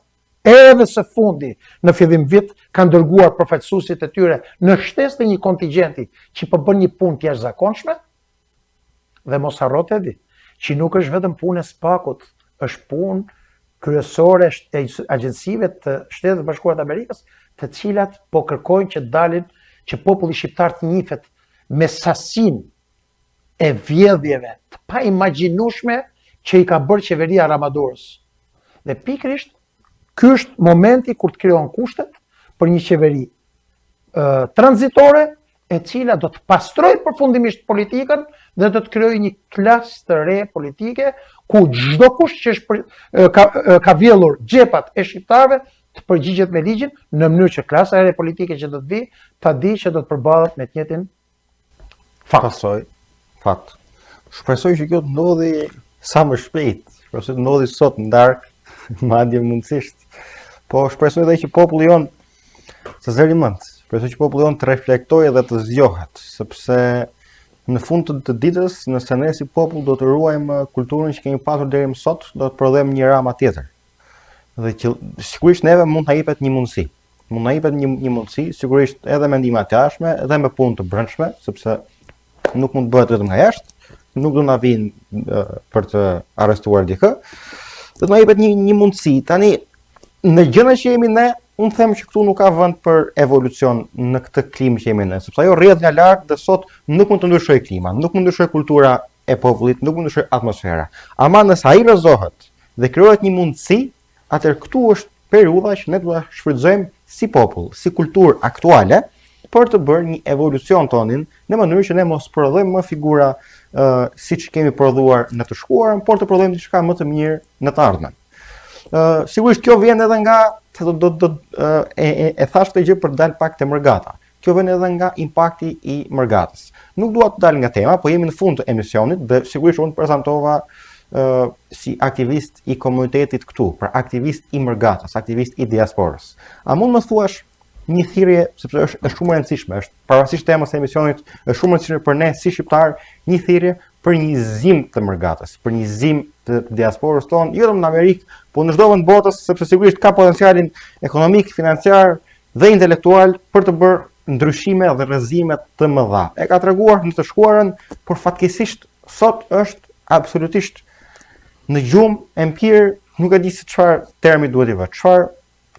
edhe së fundi në fillim vit kanë dërguar përfaqësuesit e tyre në shtesë të një kontingjenti që po bën një punë të jashtëzakonshme. Dhe mos harroni që nuk është vetëm punë e SPAK-ut, është punë kryesore e agjencive të Shtetit të Bashkuara të Amerikës, të cilat po kërkojnë që dalin që populli shqiptar të njihet me sasinë e vjedhjeve të paimagjinueshme që i ka bërë qeveria Ramadorës. Dhe pikërisht ky është momenti kur të krijohen kushtet për një qeveri tranzitore e cila do të pastrojë përfundimisht politikën dhe do të krijojë një klasë të re politike ku çdo kush që është ka vjellur xhepat e shqiptarëve të përgjigjet me ligjin në mënyrë që klasa e re politike që do të vi ta di që do të përballet me të njëjtin fat. Shpresoj që kjo të ndodhi sa më shpejt, shpresoj të ndodhi sot në darkë, madje mundësisht. Po shpresoj edhe që populli jon të zërimënd, shpresoj që populli jon të reflektojë dhe të zgjohet, sepse në fund të ditës, nëse ne si popull do të ruajmë kulturën që kemi pasur deri më sot, do të prodhojmë një rama tjetër. Dhe që sigurisht neve mund ta jepet një mundësi. Mund na jepet një mundësi, sigurisht edhe me ndihmë të jashtme, edhe me punë të brendshme, sepse nuk mund të bëhet vetëm nga jashtë, nuk do na vinë për të arrestuar dikë. Do të na jepet një mundësi. Tani në gjendën që jemi ne, unë them që këtu nuk ka vend për evolucion në këtë klimë që jemi ne, sepse ajo rrjedh nga lart dhe sot nuk mund të ndryshojë klima, nuk mund të ndryshojë kultura e popullit, nuk mund të ndryshojë atmosfera. Ama nëse ai rrezohet dhe krijohet një mundësi, atëherë këtu është periudha që ne duhet ta shfrytëzojmë si popull, si kulturë aktuale për të bërë një evolucion tonin në mënyrë që ne mos prodhojmë më figura siç kemi prodhuar në të shkuarën, por të prodhojmë diçka më të mirë në të ardhmen. Sigurisht kjo vjen edhe nga e thash këtë gjë për të dalë pak te mërgata. Kjo vjen edhe nga impakti i mërgatës. Nuk dua të dal nga tema, po jemi në fund të emisionit dhe sigurisht unë prezantova si aktivist i komunitetit këtu, pra aktivist i mërgatës, aktivist i diasporës. A mund më thuash një thirrje, sepse është shumë e rëndësishme, është pavarësisht temës së emisionit, është shumë e rëndësishme për ne si shqiptar, një thirrje për një zim të mërgatës, për një zim të diasporës tonë, jo vetëm në Amerikë, por në çdo vend botës, sepse sigurisht ka potencialin ekonomik, financiar dhe intelektual për të bërë ndryshime dhe rrëzime të mëdha. E ka treguar në të shkuarën, por fatkeqësisht sot është absolutisht në gjumë empir, nuk e di se çfarë termi duhet i vë. Çfarë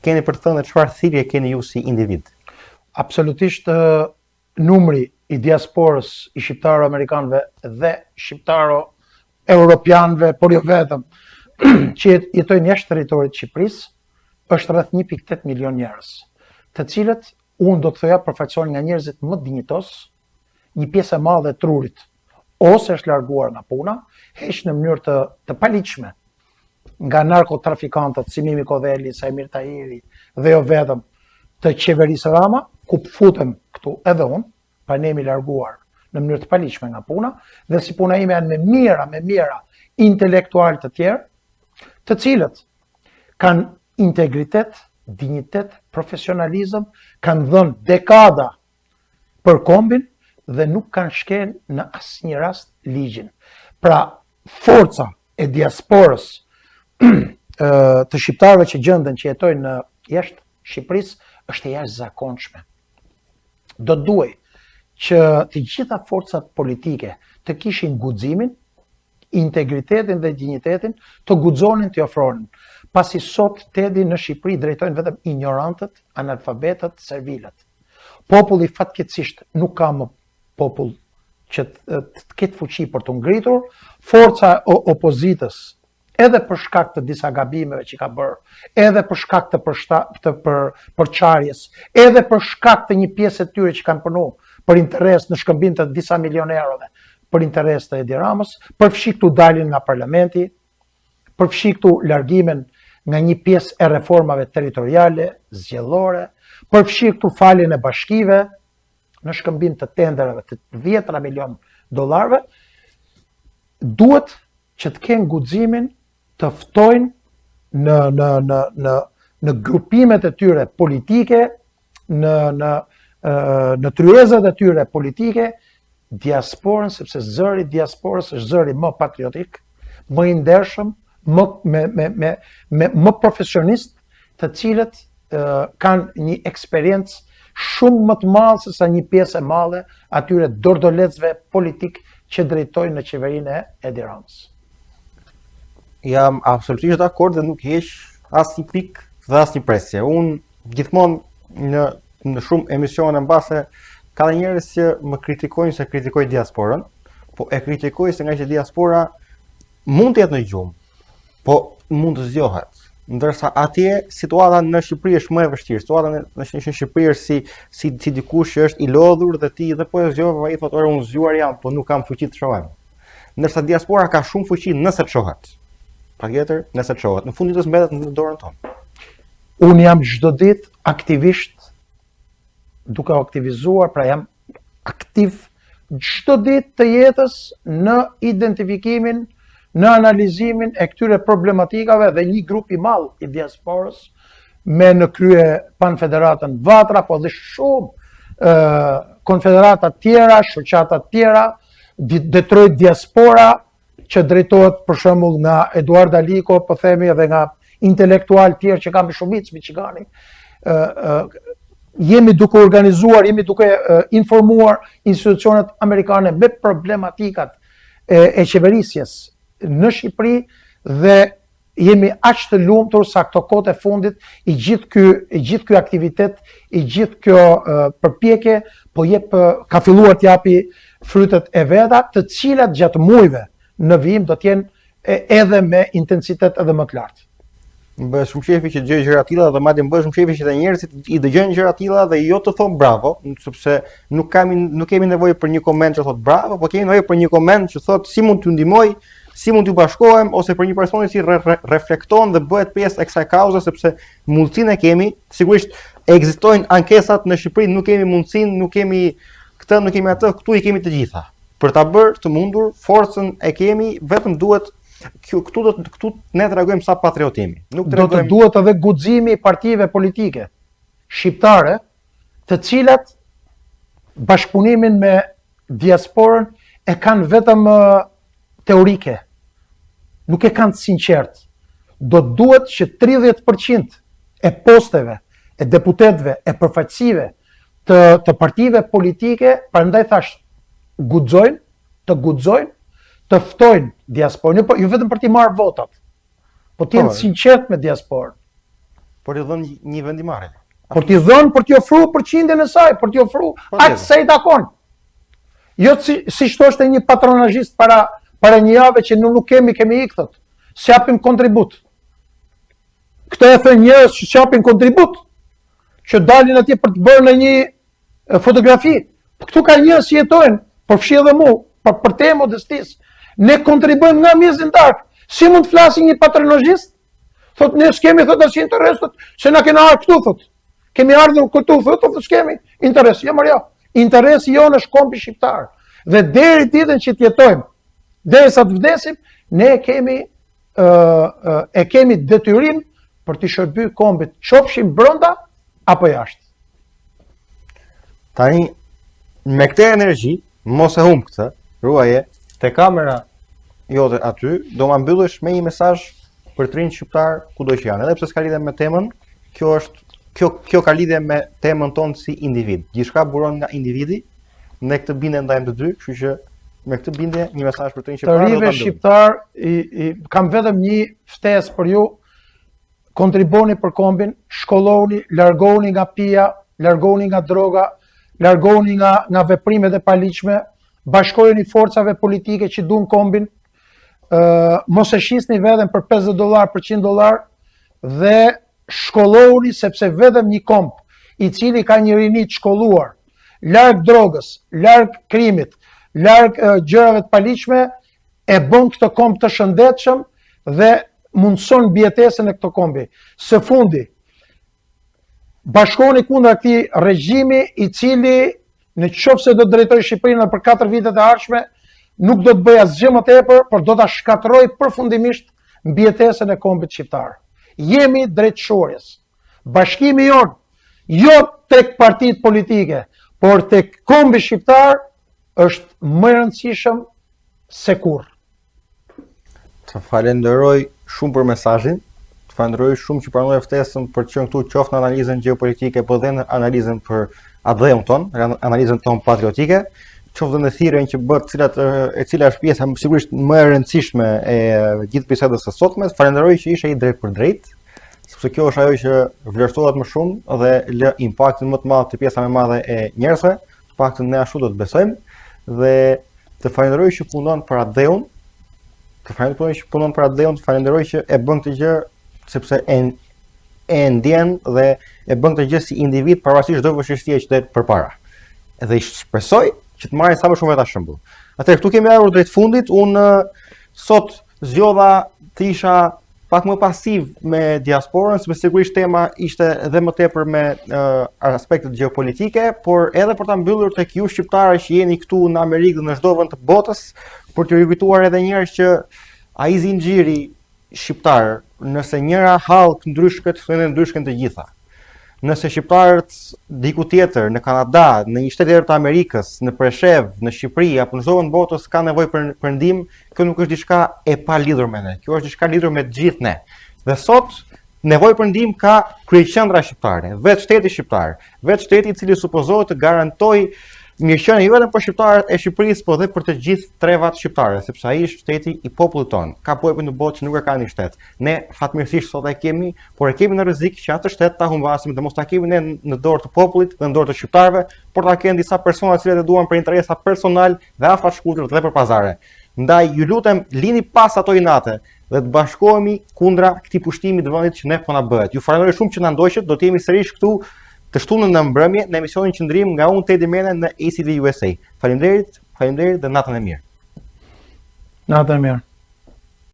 keni për të thënë, çfarë thirrje keni ju si individ? Absolutisht numri i diasporës i shqiptaro-amerikanëve dhe shqiptaro-europianëve, por jo vetëm, që jetojnë jashtë territorit të Shqipërisë është rreth 1.8 milion njerëz, të cilët unë do të thoja përfaqësohen nga njerëzit më dinjitos, një pjesë e madhe e trurit ose është larguar nga puna, heq në mënyrë të paligjshme nga narkotrafikantët si Mimi Kodheli, Sajmir Tahiri dhe jo vetëm të qeverisë Rama, ku futem këtu edhe unë, pa ne jemi larguar në mënyrë të paligjshme nga puna, dhe si puna ime janë me mira intelektual të tjerë, të cilët kanë integritet, dinjitet, profesionalizëm, kanë dhënë dekada për kombin dhe nuk kanë shkel në asnjë rast ligjin. Pra, forca e diasporës të shqiptarëve që gjenden që jetojnë në jashtë Shqipërisë është e jashtëzakonshme. Do duhej që të gjitha forcat politike të kishin guximin, integritetin dhe dinjitetin të guxonin të ofronin. Pasi sot tedi në Shqipëri drejtojnë vetëm ignorantët, analfabetët, servilët. Populli fatkeqësisht nuk ka më popull që të ketë fuqi për të ngritur, forca e opozitës edhe për shkak të disa gabimeve që ka bërë, edhe për shkak të përçarjes, edhe për shkak të një pjesë të tyre që kanë punuar për interes në shkëmbim të disa milionerëve, për interes të Edi Ramës, përfshi këtu dalin nga parlamenti, përfshi këtu largimin nga një pjesë e reformave territoriale, zgjedhore, përfshi këtu faljen e bashkive në shkëmbim të tenderave të 10 milion dollarëve, duhet që të kenë guximin të ftojnë në grupimet e tyre politike, në tryezat e tyre politike, diasporën, sepse zëri diasporës është zëri më patriotik, më i ndershëm, më profesionist, të cilët kanë një eksperiencë shumë më të madhe se sa një pjesë e madhe atyre dordolecëve politik që drejtojnë në qeverinë e Edi Ramës. Jam absolutisht dakord dhe nuk heq asnjë pikë dhe asnjë presje. Unë gjithmonë në shumë emisione mbase ka dhe njerëz që më kritikojnë se kritikoj diasporën, po e kritikoj se nga që diaspora mund të jetë në gjumë, po mund të zgjohet. Ndërsa atje situata në Shqipëri është më e vështirë. Situata në Shqipëri është si dikush që është i lodhur dhe ti dhe po e zgjohet, ai thotë unë zgjuar jam, po nuk kam fuqi të shohem. Ndërsa diaspora ka shumë fuqi nëse të shohet. Patjetër, nëse të shohet. Në fund ditës mbetet në dorën tonë. Unë jam çdo ditë aktivisht duke aktivizuar, pra jam aktiv çdo ditë të jetës në identifikimin, në analizimin e këtyre problematikave dhe një grup i madh i diasporës me në krye Panfederatën Vatra, po dhe shumë konfederata tjera, shoqata tjera, Detroit Diaspora, që drejtohet për shembull nga Eduard Aliko, po themi edhe nga intelektual tjerë që kam shumicë Michigani. Jemi duke organizuar, jemi duke informuar institucionet amerikane me problematikat e qeverisjes në Shqipëri dhe jemi aq të lumtur sa këto kohë e fundit i gjithë ky aktivitet, i gjithë kjo përpjekje po ka filluar të japi frytet e veta, të cilat gjatë muajve në vijim do të jenë edhe me intensitet edhe më të lartë. Më bëhet shumë shefi që dëgjoj gjëra të tilla dhe madje më bëhet shumë shefi që njerëzit i dëgjojnë gjëra të tilla dhe jo të thonë bravo, sepse nuk kemi nevojë për një koment që thotë bravo, por kemi nevojë për një koment që thotë si mund t'ju ndihmoj, si mund t'ju bashkohem, ose për një person që reflekton dhe bëhet pjesë e kësaj kauze, sepse mundësinë e kemi, sigurisht ekzistojnë ankesat në Shqipëri, nuk kemi mundësinë, nuk kemi këtë, nuk kemi atë, këtu i kemi të gjitha. Për ta bërë të mundur, forcën e kemi, vetëm duhet këtu ne tregojmë sa patriotimi. Do të duhet edhe guximi i partive politike shqiptare, të cilat bashkëpunimin me diasporën e kanë vetëm teorike, nuk e kanë sinqert. Do të duhet që 30% e posteve, e deputetëve, e përfaqësive të partive politike, prandaj thash, guxojnë, të ftojnë diasporën, jo vetëm për t'i marrë votat, po t'jenë sinqert me diasporën. Por t'i dhënë një vendimarrje. Por t'i dhënë, për t'i ofru përqindjen e saj, për t'i ofru aq sa i takon. Jo si thoshte një patronazhist para një jave që nuk kemi ikthët, s'japim kontribut. Këto e thënë njerëz që s'japin kontribut, që dalin atje për të bërë në një fotografi. Këtu ka njerëz që jetojnë, përfshi edhe mu, për te modestisë. Ne kontribuojmë nga mjezindar. Si mund të flasi një patronazhist? Thot ne s'kemi thot as interes, se na kena ardhur këtu thot. Kemi ardhur këtu thot, s'kemi interes. Jo, Maria. Interesi jonë është kombi shqiptar. Dhe deri ditën që të jetojmë, derisa të vdesim, ne kemi detyrim për të shërbyer kombit, qofshim brenda apo jashtë. Tani me këtë energji, mos e humb këtë, ruaje te kamera jote aty, do ma mbyllësh me një mesazh për të rinj shqiptar kudo që janë. Edhe pse s'ka lidhje me temën, kjo ka lidhje me temën tonë si individ. Gjithçka buron nga individi, ne këtë bindje ndajmë të dy, kështu që me këtë bindje një mesazh për të rinj Të rive shqiptar, kam vetëm një ftesë për ju, kontriboni për kombin, shkolloni, largoni nga pija, largoni nga droga, largoni nga veprimet e paligjshme, bashkojeni forcave politike që duan kombin, mos e shisni veten për $50, për $100 dhe shkollohuni sepse vetëm një komb i cili ka një rini të shkolluar, larg drogës, larg krimit, larg gjërave të paligjshme, e bën këtë komb të shëndetshëm dhe mundson mbjetesën e këtë kombi. Së fundi, bashkohuni kundër këtij regjimi i cili në qoftë se do të drejtojë Shqipërinë për 4 vitet e ardhshme, nuk do të bëj asgjë më tepër, por do ta shkatërroj përfundimisht mbjetesën e kombit shqiptar. Jemi drejtshorjes. Bashkimi jon, jo tek partitë politike, por tek kombi shqiptar është më i rëndësishëm se kurrë. Të falenderoj shumë për mesazhin. Të falenderoj shumë që pranove ftesën për të qenë këtu qoftë në analizën gjeopolitike, po dhe në analizën për ADE-un ton, analizën ton patriotike, qoftë në thirrjen që bëhet, e cila është pjesa sigurisht më e rëndësishme e gjithë bisedës së sotme. Falenderoj që ishe i drejt për drejt, sepse kjo është ajo që vlerësohet më shumë dhe lë impaktin më të madh te pjesa më e madhe e njerëzve, të paktën ne ashtu do të besojmë, dhe të falenderoj që punon për ADE-un. Të falenderoj që e bën këtë gjë sepse e ndjen dhe e bën këtë gjë si individ pavarësisht çdo vështirësie që del përpara. Dhe i shpresoj që të marrin sa më shumë veta shembull. Atëherë këtu kemi ardhur drejt fundit. Unë sot zgjodha të isha pak më pasiv me diasporën, sepse sigurisht tema ishte edhe më tepër me aspektet gjeopolitike, por edhe për ta mbyllur tek ju shqiptarë që jeni këtu në Amerikë dhe në çdo vend të botës, për t'ju kujtuar edhe një herë që ai zinxhiri shqiptar, nëse njëra hallk ndryshket, ndryshken të gjitha. Nëse shqiptarët diku tjetër, në Kanada, në një shtet tjetër të Amerikës, në Preshev, në Shqipëri apo në çdo vend botës ka nevojë për ndihmë, kjo nuk është diçka e palidhur me ne. Kjo është diçka lidhur me të gjithë ne. Dhe sot nevojë për ndihmë ka kryeqendra shqiptare, vetë shteti shqiptar, vetë shteti i cili supozohet të garantojë mirëqenie jo vetëm për shqiptarët e Shqipërisë, por edhe për të gjithë trevat shqiptare, sepse ai është shteti i popullit ton. Ka popull në botë që nuk e ka një shtet. Ne fatmirësisht sot e kemi, por e kemi në rrezik që atë shtet ta humbasim dhe mos ta kemi ne në dorë të popullit dhe në dorë të shqiptarëve, por ta kenë disa persona të cilët e duan për interesa personal dhe afërshkuar dhe për pazare. Ndaj ju lutem, lini pas ato inate dhe të bashkohemi kundra këtij pushtimi të vendit që ne po na bëhet. Ju falenderoj shumë që na ndoqët. Do të jemi sërish këtu të shtunën në mbrëmje në emisionin Qëndrim nga unë Teddy Mene në ACV USA. Faleminderit dhe natën e mirë. Natën e mirë.